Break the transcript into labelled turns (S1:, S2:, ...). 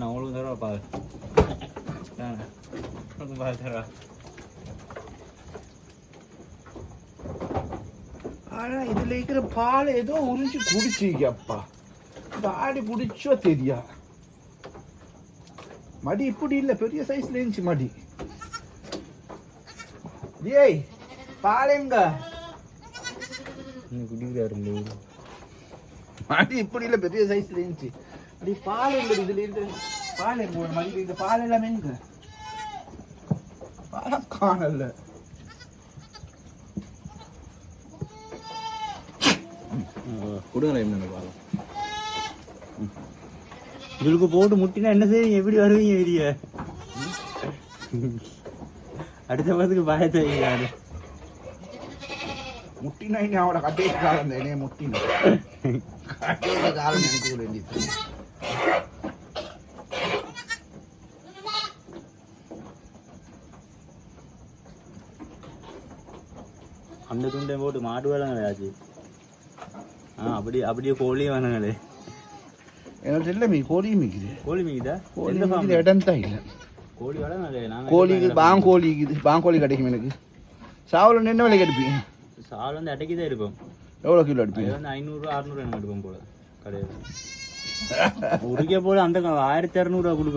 S1: நான் உங்களுக்கு தர பால் பால் தர.
S2: ஆனா இதுல இருக்கிற பால் ஏதோ உறிஞ்சு குடிச்சிக்கப்பா. ஆடி பிடிச்சோ தெரியா. மடி இப்படி இல்ல, பெரிய சைஸ்ல இருந்துச்சு மடி. ஏய் பால் எங்க
S1: குடிக்கிறாரு?
S2: மடி இப்படி இல்ல, பெரிய சைஸ்ல இருந்துச்சு. அப்படி பால் எங்க இதுல இருந்து பால் எங்க மடி? இந்த பால் எல்லாமே எங்க? பாலம் காணல.
S1: கொடுங்களேன் என்ன பாலம் இதுக்கு போட்டு முட்டினா என்ன செய்வீங்க? எப்படி வருவீங்க வெளிய? அடுத்த பத்துக்கு பயத்தை வைக்கிறாரு.
S2: முட்டினா இனி அவட கட்டே காலம் என்னைய முட்டினா கட்டே காலம் நினைக்க வேண்டியது.
S1: அந்த துண்டை போட்டு மாடு வேலைங்களே ஆச்சு. அப்படியே கோழி வேணுங்களே.
S2: எனக்கு இல்லை மீ கோழியும் மிக்குது.
S1: கோழி மிக்குதா?
S2: கோழி மிக்குது, இடம் தான் இல்லை.
S1: கோழி வேலைங்களே.
S2: கோழிக்கு பாங்கோழி இருக்குது, பாங்கோழி கிடைக்கும் எனக்கு. சாவல் என்ன விலைக்கு எடுப்பீங்க?
S1: சாவல் வந்து அடைக்கி தான் இருப்போம்.
S2: எவ்வளோ கிலோ எடுப்பீங்க?
S1: வந்து 500 600 எடுப்போம் போல கடையில். உருக்கே போல அந்த 1200 கொடுக்கும்.